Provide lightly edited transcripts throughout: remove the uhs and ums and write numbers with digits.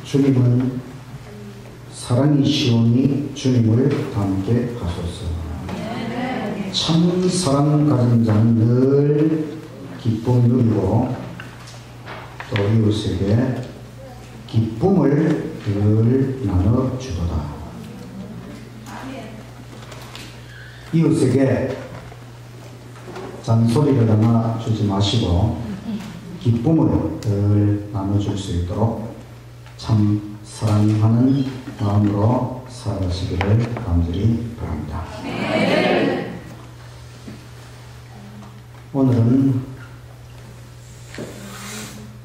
주님은 사랑이시오니 주님을 닮게 하소서. 참 사랑 가진 자는 늘 기쁨 누리고 또 이웃에게 기쁨을 늘 나눠주도다. 이웃에게 잔소리를 나눠주지 마시고 기쁨을 늘 나눠줄 수 있도록 참 사랑하는 마음으로 살아가시기를 간절히 바랍니다. 오늘은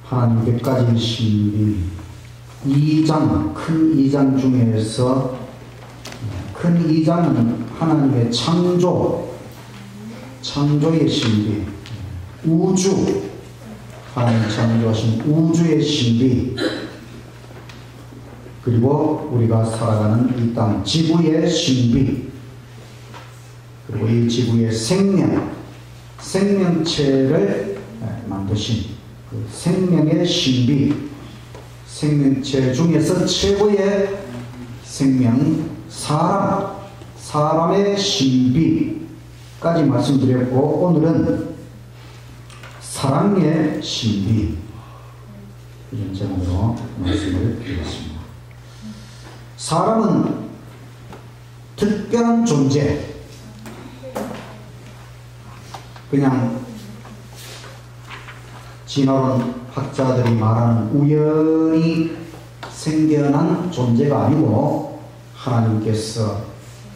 하나님 100가지 신비 2장, 큰 2장 중에서 큰 2장은 하나님의 창조의 신비, 우주, 하나님 창조하신 우주의 신비, 그리고 우리가 살아가는 이 땅 지구의 신비, 그리고 이 지구의 생명체를 만드신 그 생명의 신비, 생명체 중에서 최고의 생명, 사람의 신비까지 말씀드렸고, 오늘은 사랑의 신비, 이런 제목으로 말씀을 드리겠습니다. 사람은 특별한 존재, 그냥 진화론 학자들이 말하는 우연히 생겨난 존재가 아니고 하나님께서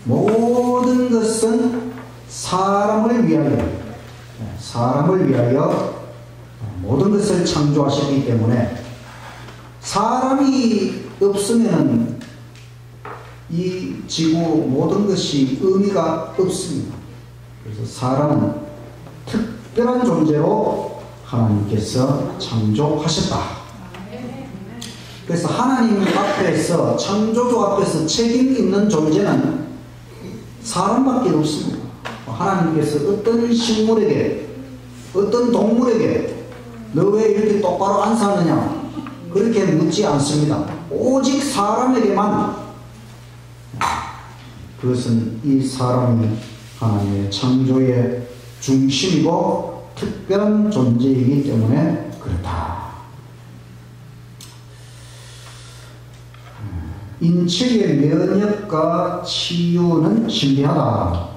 모든 것은 사람을 위하여 모든 것을 창조하셨기 때문에 사람이 없으면 이 지구 모든 것이 의미가 없습니다. 그래서 사람은 특별한 존재로 하나님께서 창조하셨다. 그래서 하나님 앞에서, 창조주 앞에서 책임 있는 존재는 사람밖에 없습니다. 하나님께서 어떤 식물에게, 어떤 동물에게 너 왜 이렇게 똑바로 안 사느냐 그렇게 묻지 않습니다. 오직 사람에게만. 그것은 이 사람이 하나님의 창조의 중심이고 특별한 존재이기 때문에 그렇다. 인체의 면역과 치유는 신비하다.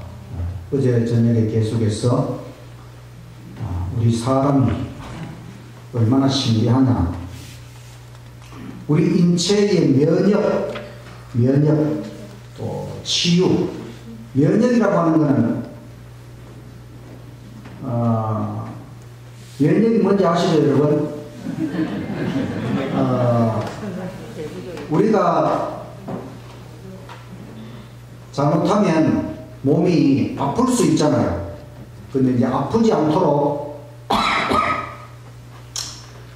어제 저녁에 계속해서 우리 사람이 얼마나 신비하냐. 우리 인체의 면역 또 치유. 면역이라고 하는 것은 면역이 뭔지 아시죠, 여러분? 우리가 잘못하면 몸이 아플 수 있잖아요. 근데 이제 아프지 않도록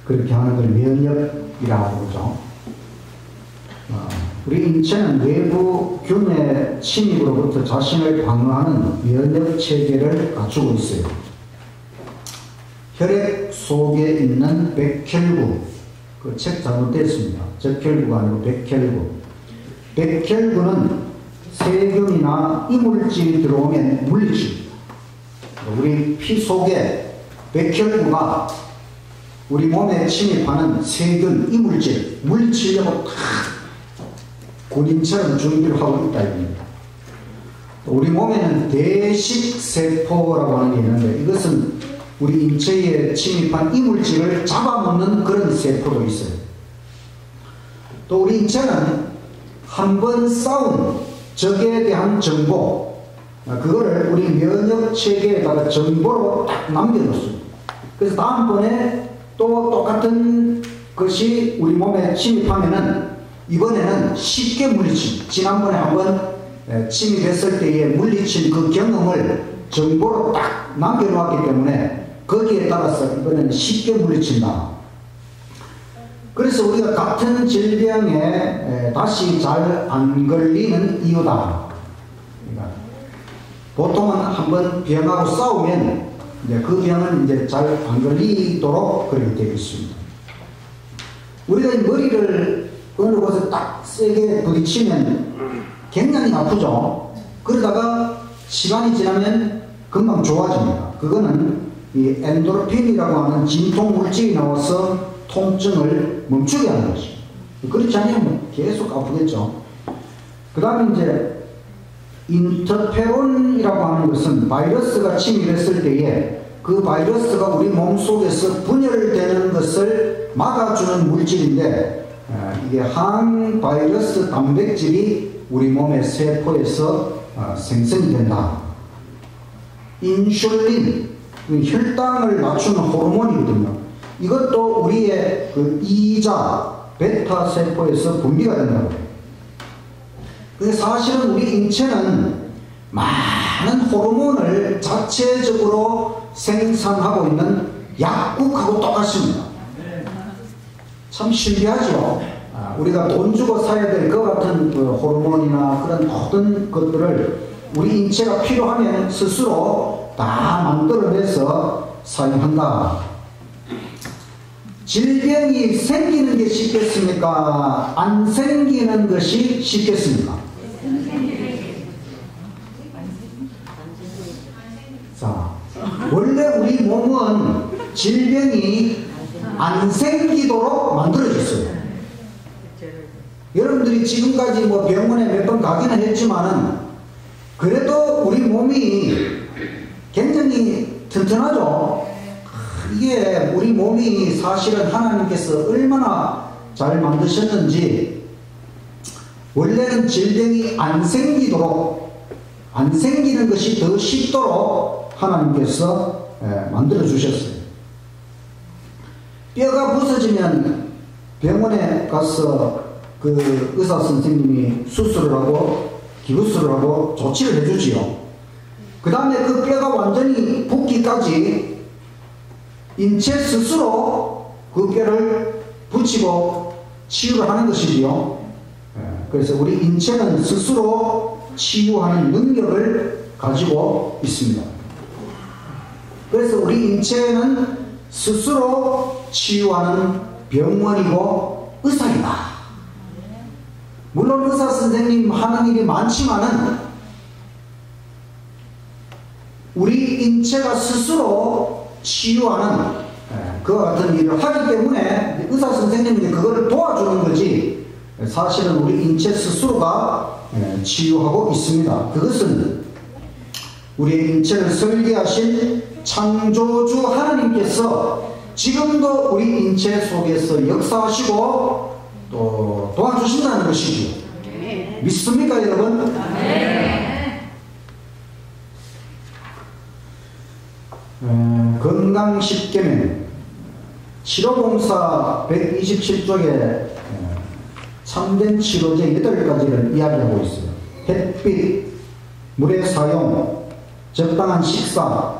그렇게 하는 걸 면역이라고 그러죠. 우리 인체는 외부 균의 침입으로부터 자신을 방어하는 면역 체계를 갖추고 있어요. 혈액 속에 있는 백혈구, 그 책 잘못됐습니다. 적혈구가 아니고 백혈구. 백혈구는 세균이나 이물질이 들어오면 물리칠. 우리 피 속에 백혈구가 우리 몸에 침입하는 세균, 이물질, 물리치려고 탁 군인처럼 준비를 하고 있다 이겁니다. 우리 몸에는 대식세포라고 하는 게 있는데 이것은 우리 인체에 침입한 이물질을 잡아먹는 그런 세포도 있어요. 또 우리 인체는 한번 싸운 적에 대한 정보, 그거를 우리 면역체계에다가 정보로 딱 남겨놓습니다. 그래서 다음번에 또 똑같은 것이 우리 몸에 침입하면은 이번에는 쉽게 물리친, 지난번에 한번 침입했을 때에 물리친 그 경험을 정보로 딱 남겨놓았기 때문에 거기에 따라서 이번에는 쉽게 물리친다. 그래서 우리가 같은 질병에 다시 잘 안 걸리는 이유다. 그러니까 보통은 한번 병하고 싸우면 이제 그 병은 이제 잘 안 걸리도록 그렇게 되어 있습니다. 우리가 이 머리를 어느 곳에 딱 세게 부딪히면 굉장히 아프죠. 그러다가 시간이 지나면 금방 좋아집니다. 그거는 이 엔도르핀이라고 하는 진통 물질이 나와서 통증을 멈추게 하는 것이죠. 그렇지 않으면 계속 아프겠죠. 그 다음에 이제 인터페론이라고 하는 것은 바이러스가 침입했을 때에 그 바이러스가 우리 몸 속에서 분열되는 것을 막아주는 물질인데 이게 항바이러스 단백질이 우리 몸의 세포에서 생성이 된다. 인슐린, 혈당을 낮추는 호르몬이거든요. 이것도 우리의 그 이자, 베타 세포에서 분비가 된다고 해요. 근데 사실은 우리 인체는 많은 호르몬을 자체적으로 생산하고 있는 약국하고 똑같습니다. 참 신기하죠. 우리가 돈 주고 사야 될 것 같은 그 호르몬이나 그런 모든 것들을 우리 인체가 필요하면 스스로 다 만들어내서 사용한다. 질병이 생기는 게 쉽겠습니까? 안 생기는 것이 쉽겠습니까? 자, 원래 우리 몸은 질병이 안 생기도록 만들어졌어요. 여러분들이 지금까지 뭐 병원에 몇 번 가기는 했지만은 그래도 우리 몸이 굉장히 튼튼하죠. 이게 우리 몸이 사실은 하나님께서 얼마나 잘 만드셨는지 원래는 질병이 안 생기도록, 안 생기는 것이 더 쉽도록 하나님께서 만들어 주셨어요. 뼈가 부서지면 병원에 가서 그 의사 선생님이 수술을 하고 기부술을 하고 조치를 해주지요. 그 다음에 그 뼈가 완전히 붓기까지 인체 스스로 그 뼈를 붙이고 치유를 하는 것이지요. 그래서 우리 인체는 스스로 치유하는 능력을 가지고 있습니다. 그래서 우리 인체는 스스로 치유하는 병원이고 의사이다. 물론 의사 선생님 하는 일이 많지만은 우리 인체가 스스로 치유하는 그와 같은 일을 하기 때문에 의사 선생님이 그거를 도와주는 거지 사실은 우리 인체 스스로가 치유하고 있습니다. 그것은 우리의 인체를 설계하신 창조주 하나님께서 지금도 우리 인체 속에서 역사하시고 또 도와주신다는 것이죠. 믿습니까 여러분? 건강 10계명 치료봉사 127쪽에 참된 치료제 8가지를 이야기하고 있어요. 햇빛, 물의 사용, 적당한 식사,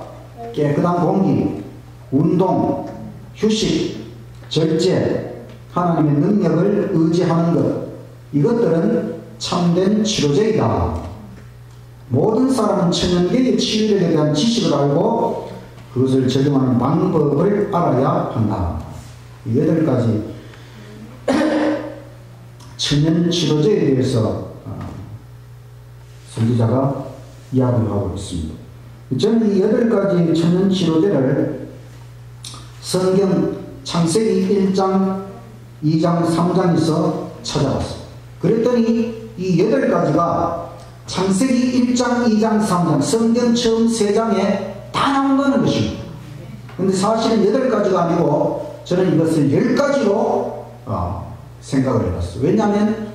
깨끗한 공기, 운동, 휴식, 절제, 하나님의 능력을 의지하는 것, 이것들은 참된 치료제이다. 모든 사람은 천연계의 치유력에 대한 지식을 알고 그것을 적용하는 방법을 알아야 한다. 이 8가지 천연 치료제에 대해서 선지자가 이야기를 하고 있습니다. 저는 이 8가지 천연 치료제를 성경 창세기 1장, 2장, 3장에서 찾아봤어요. 그랬더니 이 8가지가 창세기 1장, 2장, 3장, 성경 처음 3장에 다 나온다는 것입니다. 근데 사실은 8가지가 아니고 저는 이것을 10가지로 생각을 해봤어요. 왜냐하면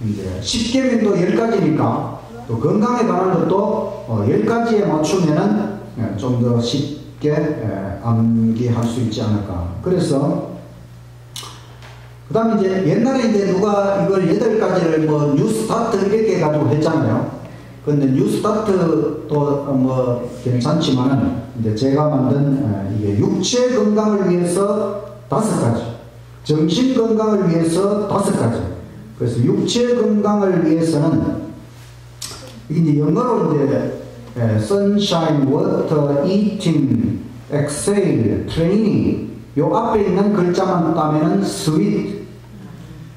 이제 10계명도 10가지니까 또 건강에 관한 것도 10가지에 맞추면은 좀 더 쉽게 암기할 수 있지 않을까. 그래서 그 다음에 이제 옛날에 이제 누가 이걸 8가지를 뭐 뉴스타트 이렇게 해가지고 했잖아요. 근데 뉴스타트도 뭐 괜찮지만은 이제 제가 만든 이게 육체 건강을 위해서 5가지, 정신 건강을 위해서 5가지. 그래서 육체 건강을 위해서는 이게 영어로 이제 sunshine, water, eating, exhale, training 요 앞에 있는 글자만 따면은 sweet.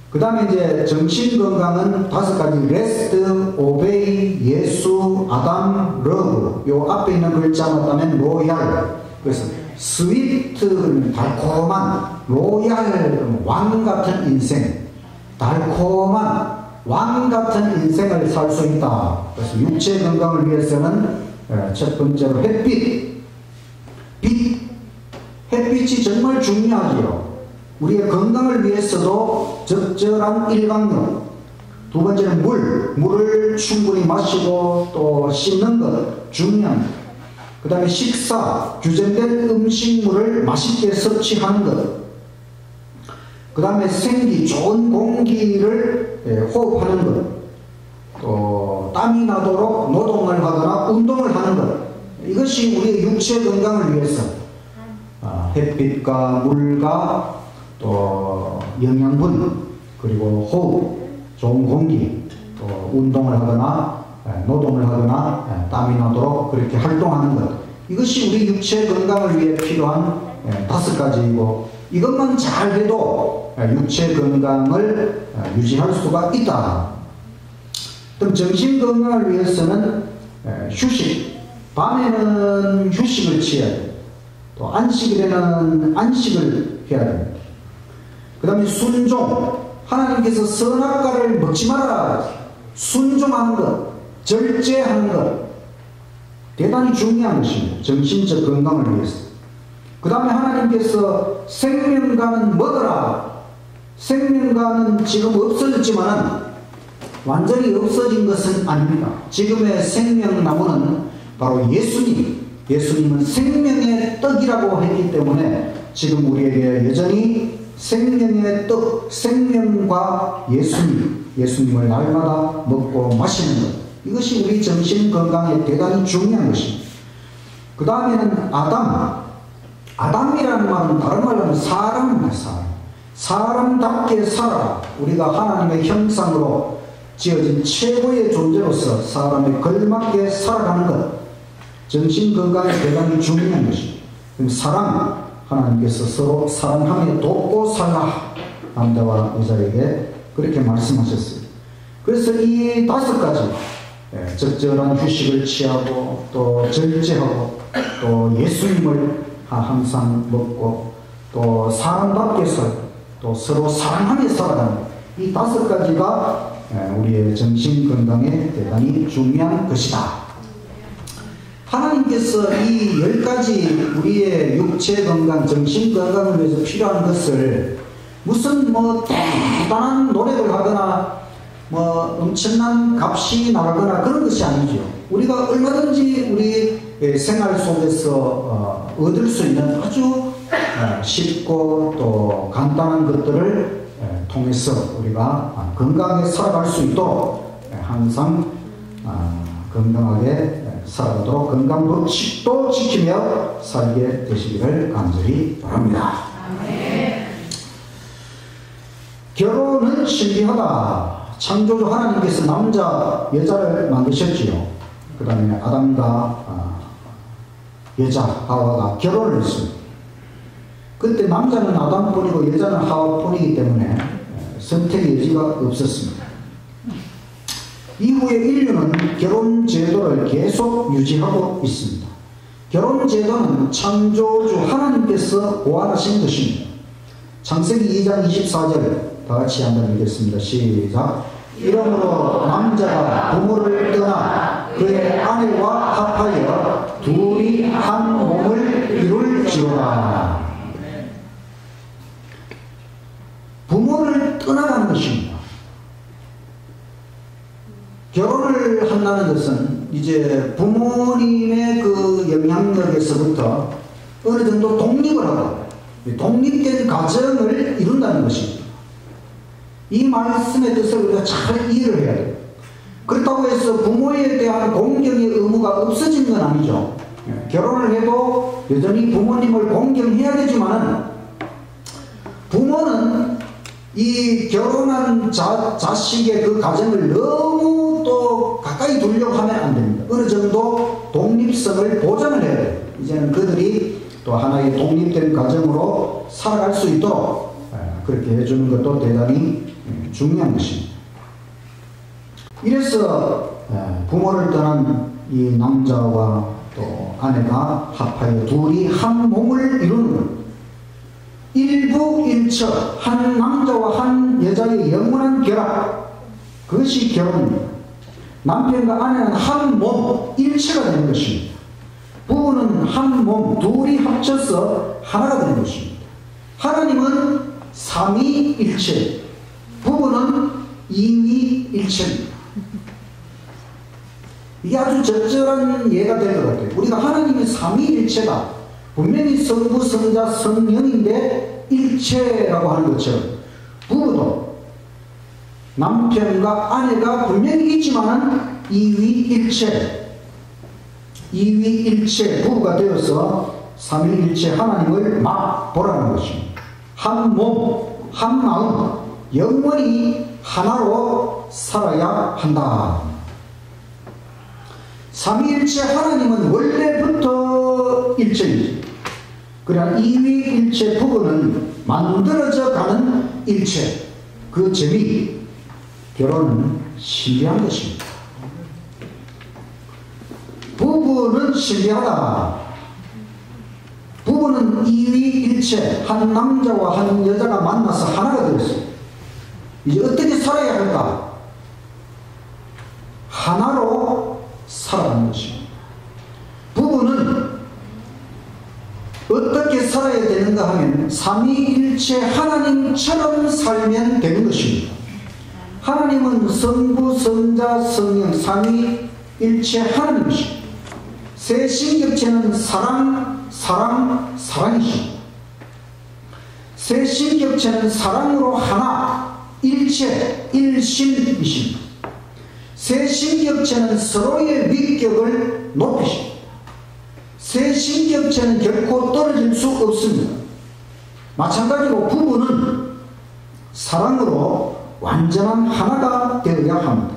그 다음에 이제 정신 건강은 5가지 rest, obey, 예수, 아담, love 요 앞에 있는 글자만 따면 royal. 그래서 sweet는 달콤한, royal 왕 같은 인생, 달콤한 왕 같은 인생을 살 수 있다. 그래서 육체 건강을 위해서는 첫 번째로 햇빛. 햇빛이 정말 중요하지요. 우리의 건강을 위해서도 적절한 일광욕. 두 번째는 물을 충분히 마시고 또 씻는 것 중요합니다. 그 다음에 식사, 규정된 음식물을 맛있게 섭취하는 것. 그 다음에 생기, 좋은 공기를 호흡하는 것. 또 땀이 나도록 노동을 하거나 운동을 하는 것. 이것이 우리의 육체 건강을 위해서 햇빛과 물과 또 영양분, 그리고 호흡, 좋은 공기, 또 운동을 하거나 노동을 하거나 땀이 나도록 그렇게 활동하는 것. 이것이 우리 육체 건강을 위해 필요한 5가지이고 이것만 잘 해도 육체 건강을 유지할 수가 있다. 그럼 정신 건강을 위해서는 휴식, 밤에는 휴식을 취해야 돼요. 또 안식일에는 안식을 해야 됩니다. 그 다음에 순종, 하나님께서 선악과를 먹지 마라. 순종하는 것, 절제하는 것, 대단히 중요한 것입니다. 정신적 건강을 위해서. 그 다음에 하나님께서 생명과는 먹어라. 생명과는 지금 없어졌지만 완전히 없어진 것은 아닙니다. 지금의 생명나무는 바로 예수님. 예수님은 생명의 떡이라고 했기 때문에 지금 우리에게 여전히 생명의 떡, 생명과 예수님을 날마다 먹고 마시는 것. 이것이 우리 정신 건강에 대단히 중요한 것입니다. 그 다음에는 아담이라는 말은 다른 말로 하면 사람입니다. 사람답게 살아. 우리가 하나님의 형상으로 지어진 최고의 존재로서 사람에 걸맞게 살아가는 것. 정신 건강에 대단히 중요한 것입니다. 사랑, 하나님께서 서로 사랑하며 돕고 살라. 남자와 여자에게 그렇게 말씀하셨어요. 그래서 이 5가지 적절한 휴식을 취하고 또 절제하고 또 예수님을 항상 먹고 또 사람답게 살고 또 서로 사랑하며 살아가는 이 5가지가 우리의 정신 건강에 대단히 중요한 것이다. 하나님께서 이 10가지 우리의 육체 건강, 정신 건강을 위해서 필요한 것을 무슨 뭐 대단한 노력을 하거나 뭐 엄청난 값이 나가거나 그런 것이 아니죠. 우리가 얼마든지 우리 생활 속에서 얻을 수 있는 아주 쉽고 또 간단한 것들을 통해서 우리가 건강하게 살아갈 수 있도록 항상 건강하게 살아가도록 건강법칙도 지키며 살게 되시기를 간절히 바랍니다. 결혼은 신비하다. 창조주 하나님께서 남자, 여자를 만드셨지요. 그 다음에 아담과 여자 하와가 결혼을 했습니다. 그때 남자는 아담뿐이고 여자는 하와뿐이기 때문에 선택의 여지가 없었습니다. 이후에 인류는 결혼 제도를 계속 유지하고 있습니다. 결혼 제도는 창조주 하나님께서 고안하신 것입니다. 창세기 2장 24절 다 같이 한번 읽겠습니다. 시작. 이러므로 남자가 부모를 떠나 그의 아내와 합하여 둘이 한 몸을 이룰지어다. 부모를 떠나가는 것입니다. 결혼을 한다는 것은 이제 부모님의 그 영향력에서부터 어느 정도 독립을 하고 독립된 가정을 이룬다는 것입니다. 이 말씀의 뜻을 우리가 잘 이해를 해야 돼요. 그렇다고 해서 부모에 대한 공경의 의무가 없어진 건 아니죠. 결혼을 해도 여전히 부모님을 공경해야 되지만 부모는 이 결혼한 자식의 그 가정을 너무 또 가까이 두려고 하면 안 됩니다. 어느 정도 독립성을 보장을 해야 돼요. 이제는 그들이 또 하나의 독립된 가정으로 살아갈 수 있도록 그렇게 해주는 것도 대단히 중요한 것입니다. 이래서 부모를 떠난 이 남자와 또 아내가 합하여 둘이 한 몸을 이루는 것. 일부일처 한 남자와 한 여자의 영원한 결합, 그것이 결혼입니다. 남편과 아내는 한 몸, 일체가 되는 것입니다. 부부는 한 몸, 둘이 합쳐서 하나가 되는 것입니다. 하나님은 삼위일체, 부부는 이위일체입니다. 이게 아주 적절한 예가 될 것 같아요. 우리가 하나님이 삼위일체다, 분명히 성부, 성자, 성령인데 일체라고 하는 것처럼 부부도 남편과 아내가 분명히 있지만 이위일체 부부가 되어서 삼위일체 하나님을 맛보라는 것입니다. 한 몸, 한 마음, 영원히 하나로 살아야 한다. 삼위일체 하나님은 원래부터 일체입니다. 그러나 이위일체 부부는 만들어져 가는 일체, 그 재미, 결혼은 신비한 것입니다. 부부는 신비하다. 부부는 이위일체, 한 남자와 한 여자가 만나서 하나가 되었어요. 이제 어떻게 살아야 할까? 하나로 살아가는 것입니다. 부부는 어떻게 살아야 되는가 하면 삼위일체 하나님처럼 살면 되는 것입니다. 하나님은 성부, 성자, 성령 삼위일체 하나님이십니다. 세신격체는 사랑이십니다. 세신격체는 사랑으로 하나, 일체, 일심이십니다. 세신격체는 서로의 위격을 높이십니다. 세신격체는 결코 떨어질 수 없습니다. 마찬가지로 부부는 사랑으로 완전한 하나가 되어야 합니다.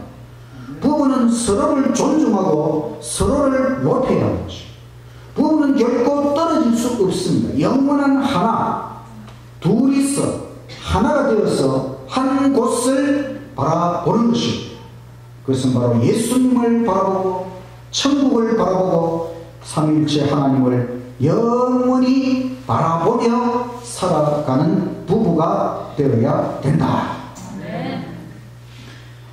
부부는 서로를 존중하고 서로를 높여야 하는 것입니다. 부부는 결코 떨어질 수 없습니다. 영원한 하나, 둘이서 하나가 되어서 한 곳을 바라보는 것입니다. 그것은 바로 예수님을 바라보고 천국을 바라보고 삼위일체 하나님을 영원히 바라보며 살아가는 부부가 되어야 된다.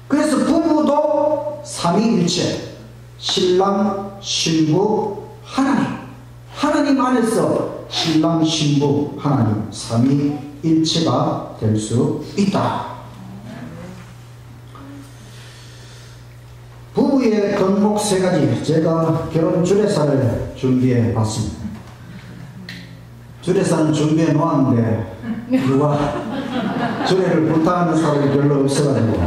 그래서 부부도 삼위일체, 신랑, 신부, 하나님 안에서 신랑, 신부, 하나님 삼위일체가 될 수 있다. 부부의 덕목 세 가지, 제가 결혼 주례사를 준비해 봤습니다. 주례사는 준비해 놓았는데 누가 주례를 부탁하는 사람이 별로 없어가지고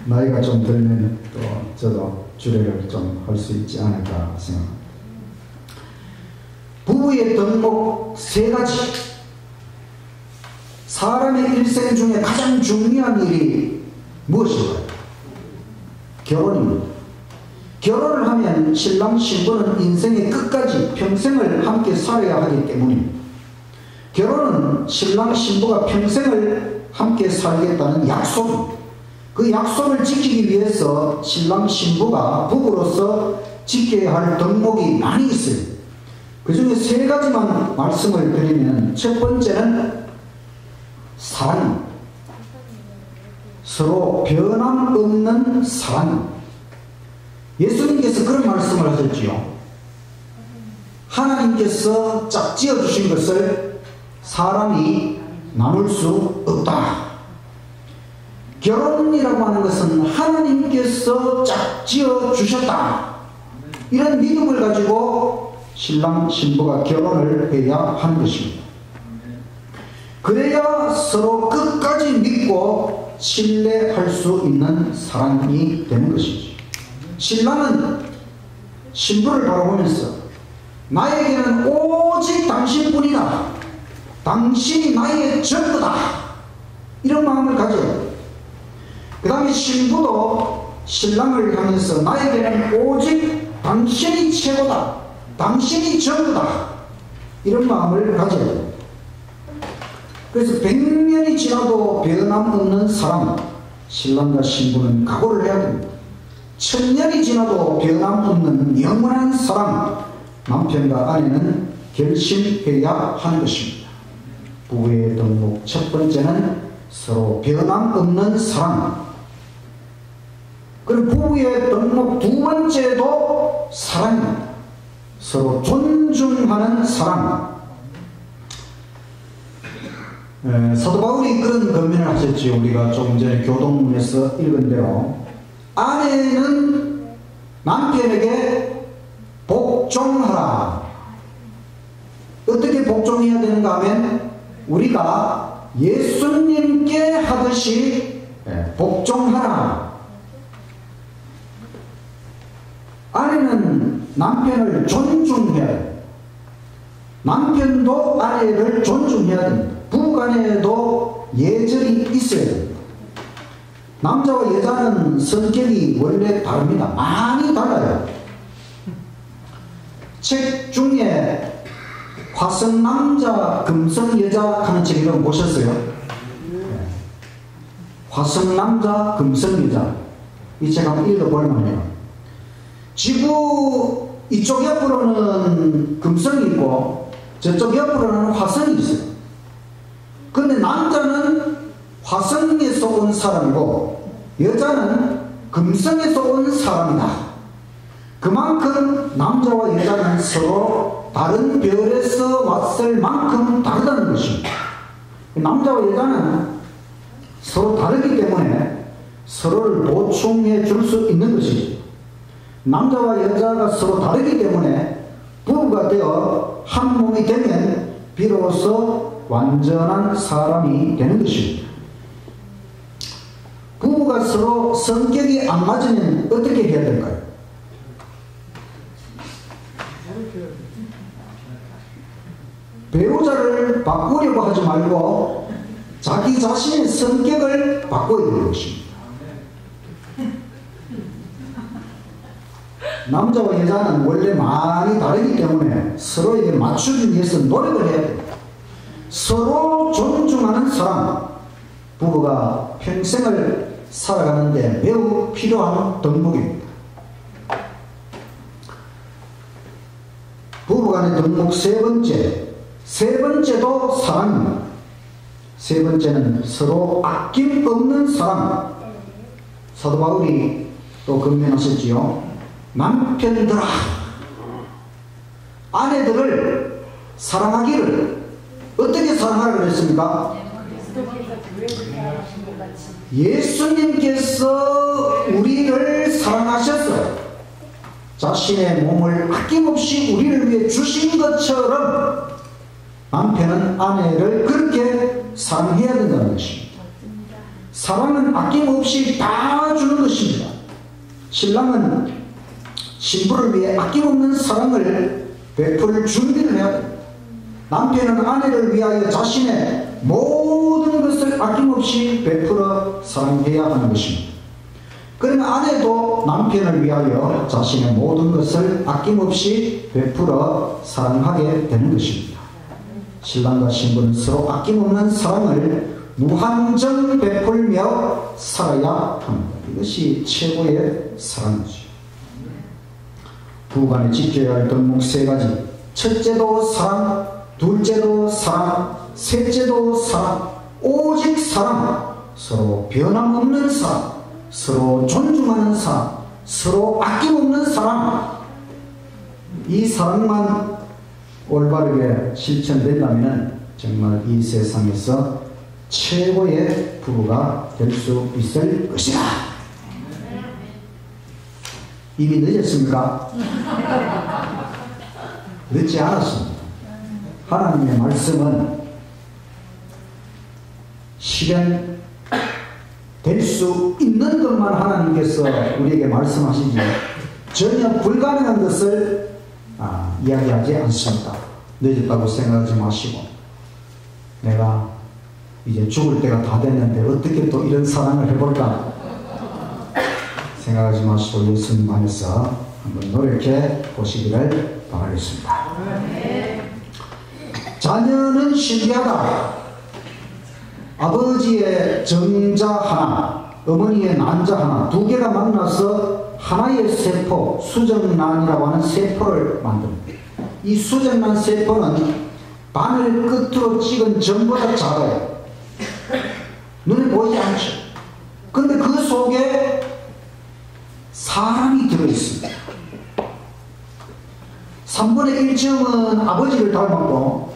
나이가 좀 들면 또 저도 주례를 좀 할 수 있지 않을까 생각합니다. 부부의 덕목 세 가지. 사람의 일생 중에 가장 중요한 일이 무엇일까요? 결혼입니다. 결혼을 하면 신랑 신부는 인생의 끝까지 평생을 함께 살아야 하기 때문입니다. 결혼은 신랑 신부가 평생을 함께 살겠다는 약속입니다. 그 약속을 지키기 위해서 신랑 신부가 부부로서 지켜야 할 덕목이 많이 있어요. 그 중에 세 가지만 말씀을 드리면, 첫 번째는 사랑, 서로 변함없는 사랑. 예수님께서 그런 말씀을 하셨지요. 하나님께서 짝지어 주신 것을 사람이 나눌 수 없다. 결혼이라고 하는 것은 하나님께서 짝지어 주셨다. 이런 믿음을 가지고 신랑 신부가 결혼을 해야 하는 것입니다. 그래야 서로 끝까지 믿고 신뢰할 수 있는 사랑이 되는 것이지. 신랑은 신부를 바라보면서 나에게는 오직 당신뿐이다. 당신이 나의 전부다. 이런 마음을 가져야 돼요. 그 다음에 신부도 신랑을 향해서 나에게는 오직 당신이 최고다. 당신이 전부다. 이런 마음을 가져야 돼요. 그래서 100년이 지나도 변함없는 사랑, 신랑과 신부는 각오를 해야 됩니다. 1000년이 지나도 변함없는 영원한 사랑, 남편과 아내는 결심해야 하는 것입니다. 부부의 덕목 첫 번째는 서로 변함없는 사랑. 그리고 부부의 덕목 두 번째도 사랑입니다. 서로 존중하는 사랑. 사도 바울이 그런 권면을 하셨지요. 우리가 조금 전에 교동문에서 읽은 대로 아내는 남편에게 복종하라. 어떻게 복종해야 되는가 하면 우리가 예수님께 하듯이 복종하라. 아내는 남편을 존중해야 돼요. 남편도 아내를 존중해야 됩니다. 부부간에도 예절이 있어야 됩니다. 남자와 여자는 성격이 원래 다릅니다. 많이 달라요. 책 중에 화성남자 금성여자 하는 책 이런 거 보셨어요? 화성남자 금성여자, 이 책 한번 읽어볼만 해요. 지구 이쪽 옆으로는 금성이 있고 저쪽 옆으로는 화성이 있어요. 근데 남자는 화성에서 온 사람이고 여자는 금성에서 온 사람이다. 그만큼 남자와 여자는 서로 다른 별에서 왔을 만큼 다르다는 것입니다. 남자와 여자는 서로 다르기 때문에 서로를 보충해 줄 수 있는 것이죠. 남자와 여자가 서로 다르기 때문에 부부가 되어 한 몸이 되면 비로소 완전한 사람이 되는 것입니다. 부부가 서로 성격이 안 맞으면 어떻게 해야 될까요? 배우자를 바꾸려고 하지 말고 자기 자신의 성격을 바꿔야 되는 것입니다. 남자와 여자는 원래 많이 다르기 때문에 서로에게 맞추기 위해서 노력을 해야 됩니다. 서로 존중하는 사람, 부부가 평생을 살아가는데 매우 필요한 덕목입니다. 부부간의 덕목 세 번째도 사랑입니다. 세 번째는 서로 아낌없는 사랑. 사도 바울이 또 권면하셨지요. 남편들아, 아내들을 사랑하기를 어떻게 사랑하라 그랬습니까? 예수님께서 우리를 사랑하셨어요. 자신의 몸을 아낌없이 우리를 위해 주신 것처럼 남편은 아내를 그렇게 사랑해야 된다는 것입니다. 사랑은 아낌없이 다 주는 것입니다. 신랑은 신부를 위해 아낌없는 사랑을 베풀 준비를 해야 됩니다. 남편은 아내를 위하여 자신의 모든 것을 아낌없이 베풀어 사랑해야 하는 것입니다. 그러면 아내도 남편을 위하여 자신의 모든 것을 아낌없이 베풀어 사랑하게 되는 것입니다. 신랑과 신부는 서로 아낌없는 사랑을 무한정 베풀며 살아야 합니다. 이것이 최고의 사랑이죠. 부부간에 지켜야 할 덕목 세 가지. 첫째도 사랑, 둘째도 사랑, 셋째도 사랑, 오직 사랑. 서로 변함없는 사랑, 서로 존중하는 사랑, 서로 아낌없는 사랑. 이 사랑만 올바르게 실천된다면 정말 이 세상에서 최고의 부부가 될 수 있을 것이다. 이미 늦었습니까? 늦지 않았습니다. 하나님의 말씀은 실현 될 수 있는 것만 하나님께서 우리에게 말씀하시지 전혀 불가능한 것을 이야기하지 않습니다. 늦었다고 생각하지 마시고 내가 이제 죽을 때가 다 됐는데 어떻게 또 이런 사랑을 해볼까 생각하지 마시고 예수님 안에서 한번 노력해 보시기를 바라겠습니다. 자녀는 신비하다. 아버지의 정자 하나, 어머니의 난자 하나, 두 개가 만나서 하나의 세포, 수정란이라고 하는 세포를 만듭니다. 이 수정란 세포는 바늘 끝으로 찍은 점보다 작아요. 눈에 보이지 않죠. 근데 그 속에 사람이 들어있습니다. 3분의 1점은 아버지를 닮았고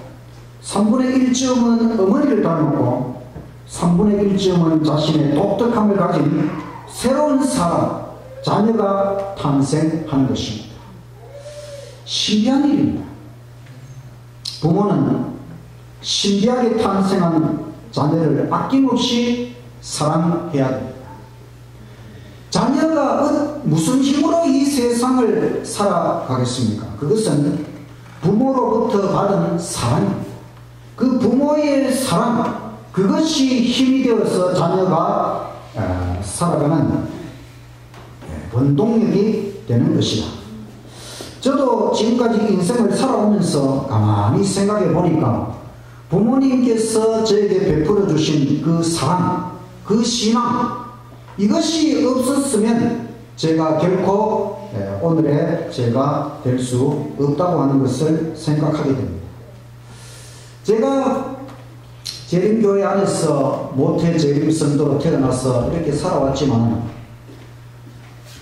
3분의 1점은 어머니를 닮았고 3분의 1점은 자신의 독특함을 가진 새로운 사람, 자녀가 탄생하는 것입니다. 신기한 일입니다. 부모는 신기하게 탄생한 자녀를 아낌없이 사랑해야 됩니다. 자녀가 무슨 힘으로 이 세상을 살아가겠습니까? 그것은 부모로부터 받은 사랑입니다. 그 부모의 사랑, 그것이 힘이 되어서 자녀가 살아가는 원동력이 되는 것이다. 저도 지금까지 인생을 살아오면서 가만히 생각해 보니까 부모님께서 저에게 베풀어 주신 그 사랑, 그 신앙, 이것이 없었으면 제가 결코 오늘의 제가 될 수 없다고 하는 것을 생각하게 됩니다. 제가 재림교회 안에서 모태 재림 성도로 태어나서 이렇게 살아왔지만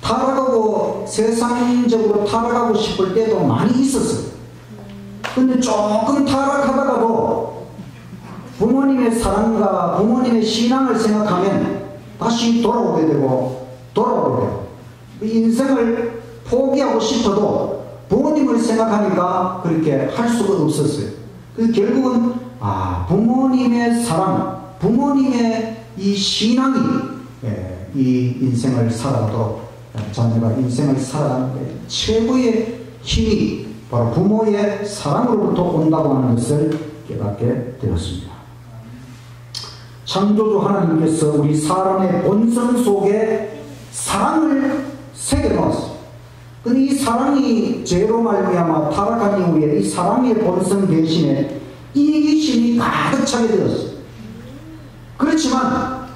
타락하고 세상적으로 타락하고 싶을 때도 많이 있었어요. 근데 조금 타락하다가도 부모님의 사랑과 부모님의 신앙을 생각하면 다시 돌아오게 되고 인생을 포기하고 싶어도 부모님을 생각하니까 그렇게 할 수가 없었어요. 결국은 부모님의 사랑, 부모님의 이 신앙이 이 인생을 살아가도록 자녀가 인생을 살아가는데 최고의 힘이 바로 부모의 사랑으로부터 온다고 하는 것을 깨닫게 되었습니다. 창조주 하나님께서 우리 사람의 본성 속에 사랑을 새겨놓았어요. 근데 이 사랑이 죄로 말미암아 타락한 이후에 이 사랑의 본성 대신에 이기심이 가득 차게 되었어요. 그렇지만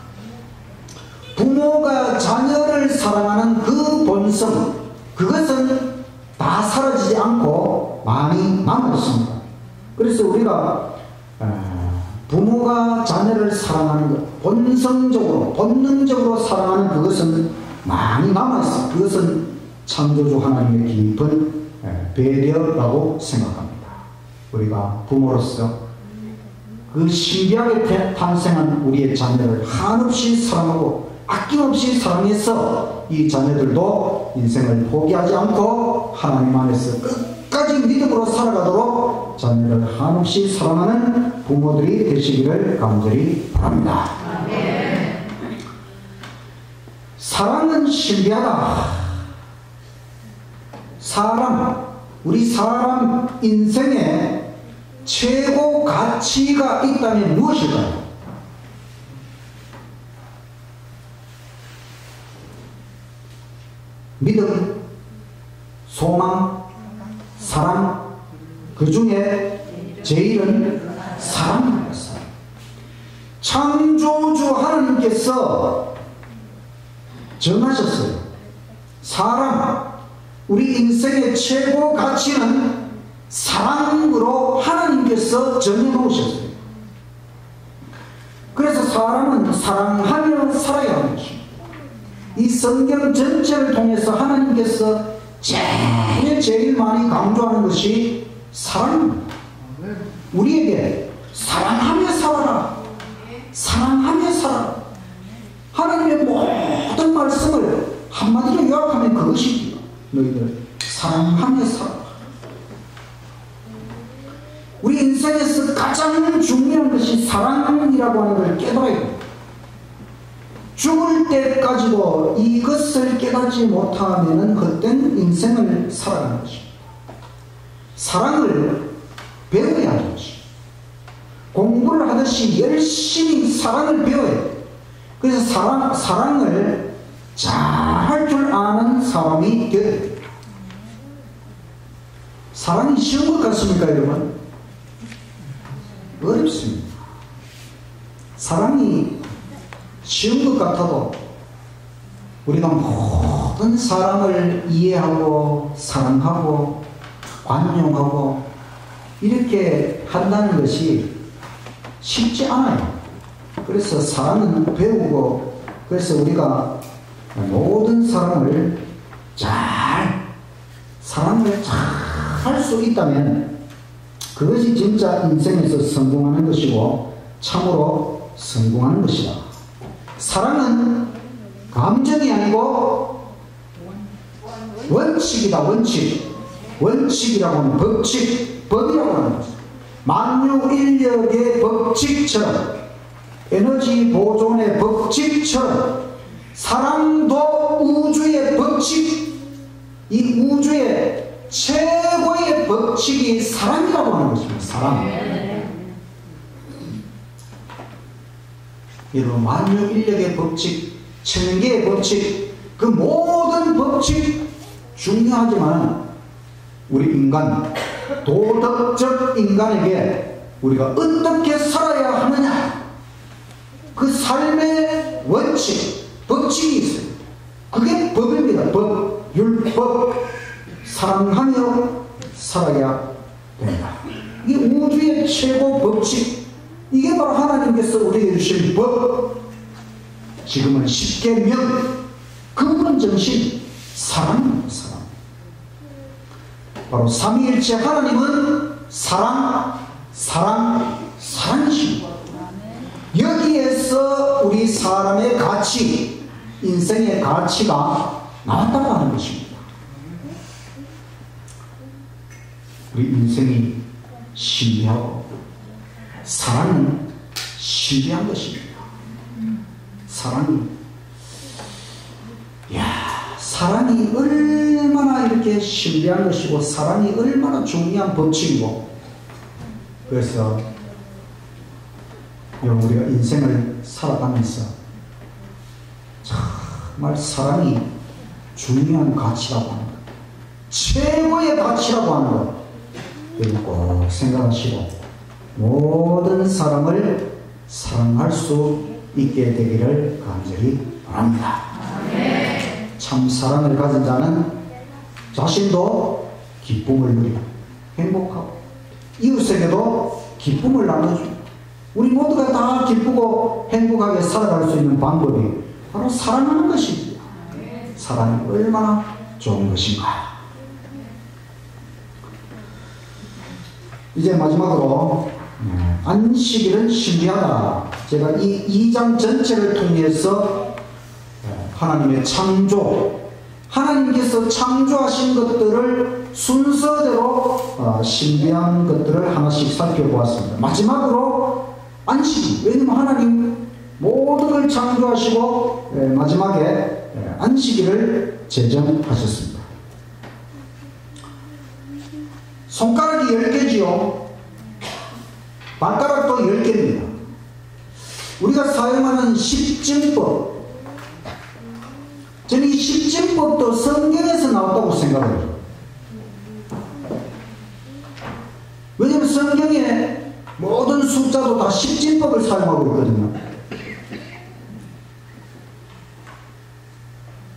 부모가 자녀를 사랑하는 그 본성, 그것은 다 사라지지 않고 많이 남아있습니다. 그래서 우리가 부모가 자녀를 사랑하는 것, 본능적으로 사랑하는 그것은 많이 남아있어요. 그것은 창조주 하나님의 깊은 배려라고 생각합니다. 우리가 부모로서 그 신기하게 탄생한 우리의 자녀를 한없이 사랑하고 아낌없이 사랑해서 이 자녀들도 인생을 포기하지 않고 하나님 안에서 끝까지 믿음으로 살아가도록 자녀를 한없이 사랑하는 부모들이 되시기를 간절히 바랍니다. 사랑은 신비하다. 우리 사람 인생에 최고 가치가 있다면 무엇일까요? 믿음, 소망, 사랑, 그 중에 제일은 사랑이었어요. 창조주 하나님께서 정하셨어요. 사랑, 우리 인생의 최고 가치는 사랑으로 하나님께서 정해놓으셨어요. 그래서 사람은 사랑하며 살아야 하는 것입니다. 이 성경 전체를 통해서 하나님께서 제일 많이 강조하는 것이 사랑입니다. 우리에게 사랑하며 살아라. 사랑하며 살아라. 하나님의 모든 말씀을 한마디로 요약하면 그것입니다. 너희들 사랑하며 살아라. 우리 인생에서 가장 중요한 것이 사랑이라고 하는 걸 깨달아야 됩니다. 죽을 때까지도 이것을 깨닫지 못하면 그땐 인생을 살아가는 것입니다. 사랑을 배워야 하는 것입니다. 공부를 하듯이 열심히 사랑을 배워야 돼요. 그래서 사랑을 잘 할 줄 아는 사람이 되어야 됩니다. 사랑이 쉬운 것 같습니까, 여러분? 어렵습니다. 사랑이 쉬운 것 같아도 우리가 모든 사람을 이해하고 사랑하고 관용하고 이렇게 한다는 것이 쉽지 않아요. 그래서 사랑은 배우고, 그래서 우리가 모든 사람을 사랑을 잘 할 수 있다면 그것이 진짜 인생에서 성공하는 것이고 참으로 성공하는 것이다. 사랑은 감정이 아니고 원칙이다. 원칙이라고 하는 법칙, 법이라고 하는 것이다. 만유인력의 법칙처럼, 에너지 보존의 법칙처럼 사랑도 우주의 법칙, 이 우주의 최고의 법칙이 사랑이라고 하는 것입니다. 사랑. 여러분, 만유인력의 법칙, 천계의 법칙, 그 모든 법칙 중요하지만 우리 인간, 도덕적 인간에게 우리가 어떻게 살아야 하느냐, 그 삶의 원칙, 법칙이 있어요. 그게 법입니다. 법, 율법. 사랑하며 살아야 된다. 이게 우주의 최고 법칙. 이게 바로 하나님께서 우리에게 주신 법. 지금은 십계명, 근본 정신, 사랑입니다. 사랑. 바로 삼위일체 하나님은 사랑이십니다. 여기에서 우리 사람의 가치, 인생의 가치가 나왔다고 하는 것입니다. 우리 인생이 신비하고 사랑은 신비한 것입니다. 사랑이 얼마나 이렇게 신비한 것이고 사랑이 얼마나 중요한 법칙이고, 그래서 여러분, 우리가 인생을 살아가면서 정말 사랑이 중요한 가치라고 하는 것, 최고의 가치라고 하는 것, 여러분 꼭 생각하시고 모든 사람을 사랑할 수 있게 되기를 간절히 바랍니다. 참 사랑을 가진 자는 자신도 기쁨을 누리고 행복하고 이웃에게도 기쁨을 나눠줍니다. 우리 모두가 다 기쁘고 행복하게 살아갈 수 있는 방법이 바로 사랑하는 것입니다. 사랑이 얼마나 좋은 것인가. 이제 마지막으로 안식일은 신비하다. 제가 이 2장 전체를 통해서 하나님의 창조, 하나님께서 창조하신 것들을 순서대로 신비한 것들을 하나씩 살펴보았습니다. 마지막으로 안식일. 왜냐하면 하나님 모든 걸 창조하시고 마지막에 안식일을 제정하셨습니다. 손가락이 10개지요. 발가락도 10개입니다. 우리가 사용하는 십증법. 저는 이 십진법도 성경에서 나왔다고 생각해요. 왜냐하면 성경에 모든 숫자도 다 십진법을 사용하고 있거든요.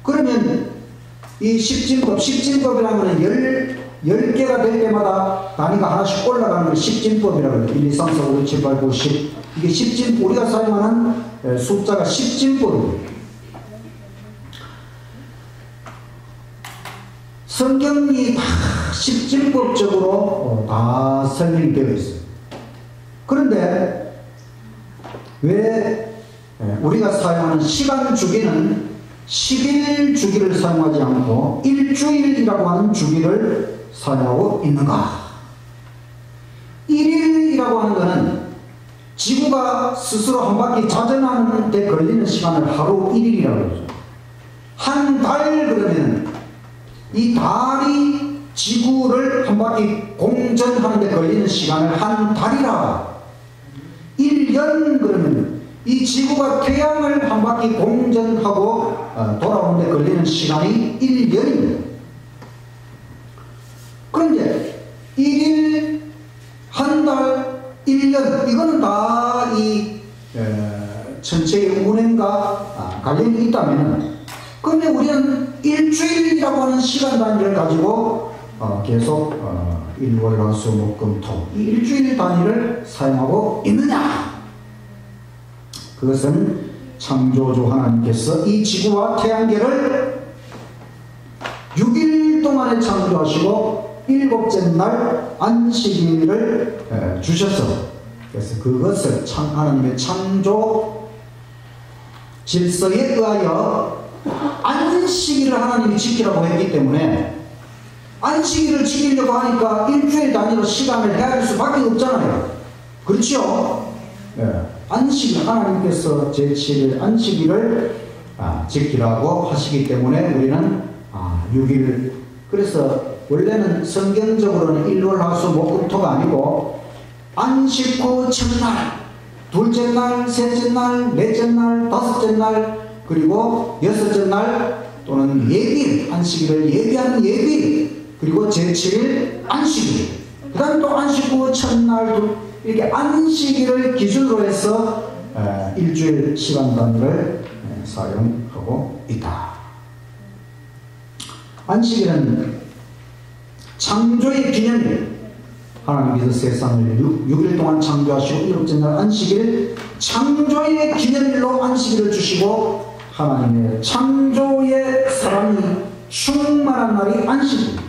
그러면 이 십진법이라는 것은 10개가 될 때마다 단위가 하나씩 올라가는 걸 십진법이라고 해요. 1, 2, 3, 4, 5, 6, 7, 8, 9, 10. 이게 우리가 사용하는 숫자가 십진법입니다. 성경이 다 십진법적으로 다 설명이 되어 있어요. 그런데 왜 우리가 사용하는 시간 주기는 10일 주기를 사용하지 않고 일주일이라고 하는 주기를 사용하고 있는가? 1일이라고 하는 것은 지구가 스스로 한 바퀴 자전하는 데 걸리는 시간을 하루 1일이라고 하죠. 한 달 그러면 이 달이 지구를 한 바퀴 공전하는 데 걸리는 시간을 한 달이라. 1년 그러면 이 지구가 태양을 한 바퀴 공전하고 돌아오는 데 걸리는 시간이 1년입니다. 그런데 1일, 한 달, 1년 이거는 다 이 전체의 운행과 관련이 있다면 그러면 우리는 일주일이라고 하는 시간 단위를 가지고 계속 일, 월, 화, 수, 목, 금, 토 이 일주일 단위를 사용하고 있느냐? 그것은 창조주 하나님께서 이 지구와 태양계를 6일 동안에 창조하시고 7째 날 안식일을 주셔서 그래서 그것을 하나님의 창조 질서에 의하여 안식일을 하나님이 지키라고 했기 때문에 안식일을 지키려고 하니까 일주일 단위로 시간을 헤아릴 수밖에 없잖아요. 그렇죠? 안식일, 하나님께서 제7일 안식일을 지키라고 하시기 때문에 우리는 6일, 그래서 원래는 성경적으로는 일월, 화수, 목, 금, 토가 아니고 안식 후 첫날, 둘째 날, 셋째 날, 넷째 날, 다섯째 날, 그리고 여섯째 날 또는 예비일, 안식일을 예비하는 예비일, 그리고 제7일 안식일, 그 다음에 또 안식 후 첫날, 이렇게 안식일을 기준으로 해서 일주일 시간 단위를 사용하고 있다. 안식일은 창조의 기념일, 하나님께서 세상을 6일 동안 창조하시고 7째 날 안식일, 창조의 기념일로 안식일을 주시고 하나님의 창조의 사랑이 충만한 날이 안식일.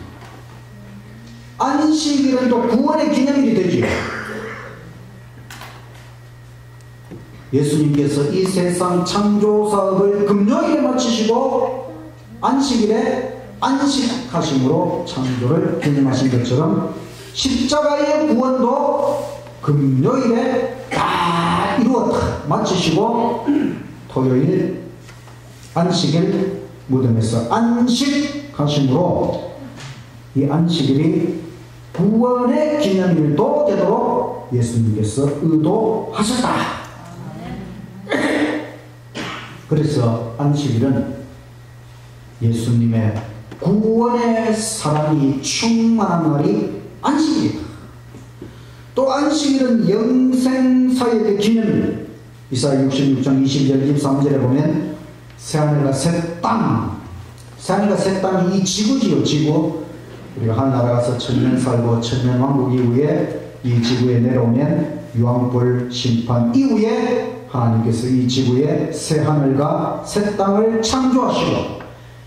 안식일은 또 구원의 기념일이 되죠. 예수님께서 이 세상 창조 사업을 금요일에 마치시고 안식일에 안식하심으로 창조를 기념하신 것처럼 십자가의 구원도 금요일에 다 이루었다 마치시고 토요일 안식일 무덤에서 안식하심으로 이 안식일이 구원의 기념일도 되도록 예수님께서 의도하셨다. 그래서 안식일은 예수님의 구원의 사랑이 충만한 날이 안식일이다. 또 안식일은 영생사역의 기념일. 이사야 66장 22절 23절에 보면 새하늘과 새 땅, 새하늘과 새 땅이 이 지구지요. 지구. 우리가 하늘나라 가서 천년 살고 천년 왕국 이후에 이 지구에 내려오면 유황불 심판 이후에 하나님께서 이 지구에 새하늘과 새 땅을 창조하시고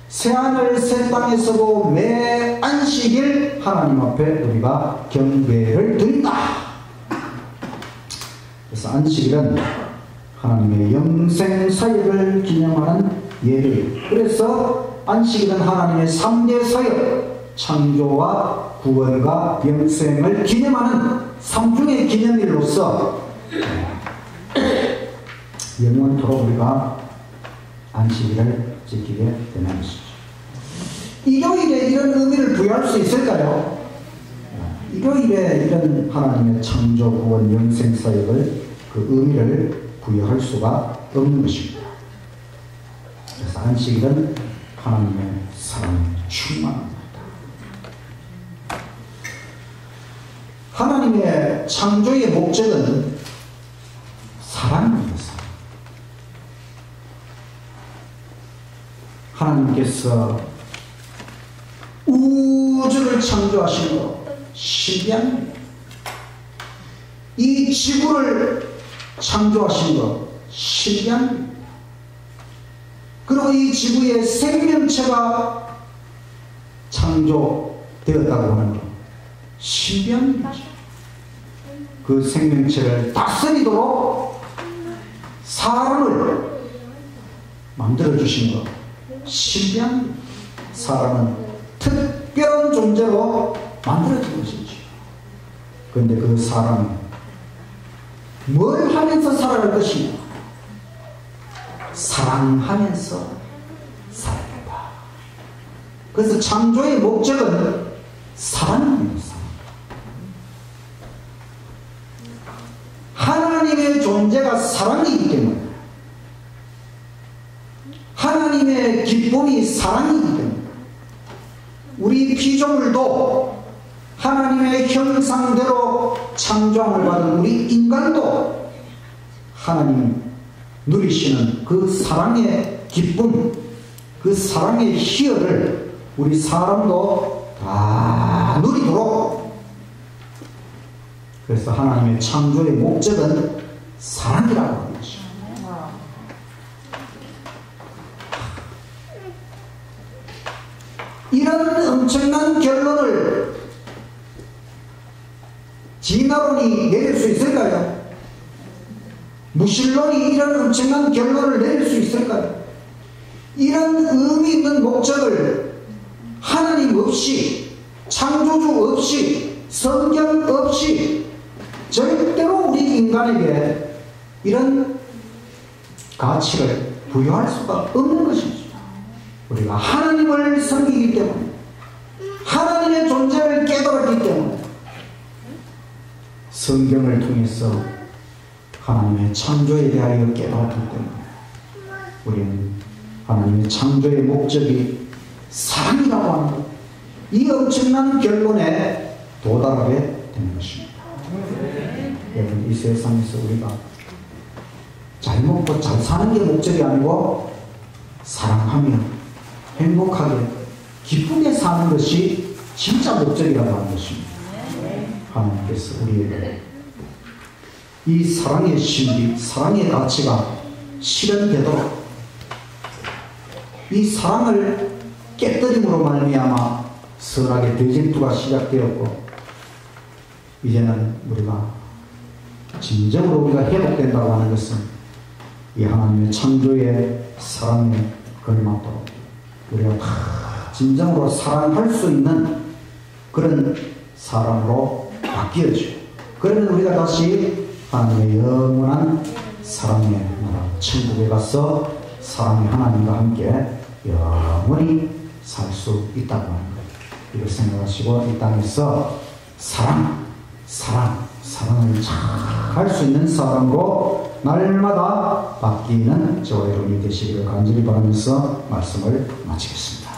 새하늘 새 땅에서도 매 안식일 하나님 앞에 우리가 경배를 드린다. 그래서 안식일은 하나님의 영생 사역을 기념하는 예배. 그래서 안식일은 하나님의 3대 사역, 창조와 구원과 영생을 기념하는 3중의 기념일로서 영원토록 우리가 안식일을 지키게 되는 것이죠. 일요일에 이런 의미를 부여할 수 있을까요? 일요일에 이런 하나님의 창조, 구원, 영생 사역을 그 의미를 부여할 수가 없는 것입니다. 그래서 안식일은 하나님의 사랑이 충만합니다. 하나님의 창조의 목적은 사랑입니다. 하나님께서 우주를 창조하신 것 신비합니다. 이 지구를 창조하신 것 신비합니다. 그리고 이 지구에 생명체가 창조되었다고 하는 것 신비합니다. 그 생명체를 다스리도록 사람을 만들어주신 것 신비합니다. 사람은 특별한 존재로 만들어진 것이죠. 그런데 그 사람이 뭘 하면서 살아갈 것이냐? 사랑하면서 살아간다. 그래서 창조의 목적은 사랑입니다. 하나님의 존재가 사랑이기 때문에, 하나님의 기쁨이 사랑이기 때문에 우리 피조물도 하나님의 형상대로 창조함을 받은 우리 인간도 하나님 누리시는 그 사랑의 기쁨, 그 사랑의 희열을 우리 사람도 다 누리도록, 그래서 하나님의 창조의 목적은 사랑이라고 하는 것이죠. 이런 엄청난 결론을 진화론이 내릴 수 있을까요? 무신론이 이런 엄청난 결론을 내릴 수 있을까요? 이런 의미 있는 목적을 하나님 없이, 창조주 없이, 성경 없이 절대로 우리 인간에게 이런 가치를 부여할 수가 없는 것이죠. 우리가 하나님을 섬기기 때문에, 하나님의 존재를 깨달았기 때문에, 성경을 통해서 하나님의 창조에 대하여 깨달았기 때문에 우리는 하나님의 창조의 목적이 사랑이라고 하는 이 엄청난 결론에 도달하게 되는 것입니다. 여러분, 이 세상에서 우리가 잘 먹고 잘 사는 게 목적이 아니고 사랑하며 행복하게 기쁘게 사는 것이 진짜 목적이라고 하는 것입니다. 하나님께서 우리에게 이 사랑의 신비, 사랑의 가치가 실현되도록 이 사랑을 깨뜨림으로 말미암아 선악의 대질투가 시작되었고, 이제는 우리가 진정으로 우리가 회복된다고 하는 것은 이 하나님의 창조의 사랑에 걸맞도록 우리가 다 진정으로 사랑할 수 있는 그런 사람으로 바뀌어져. 그러면 우리가 다시 하나님의 영원한 사랑의 나라 천국에 가서 사랑의 하나님과 함께 영원히 살 수 있다고 하는 것, 이걸 생각하시고 이 땅에서 사랑을 잘 할 수 있는 사람으로 날마다 바뀌는 저와 여러분이 되시기를 간절히 바라면서 말씀을 마치겠습니다.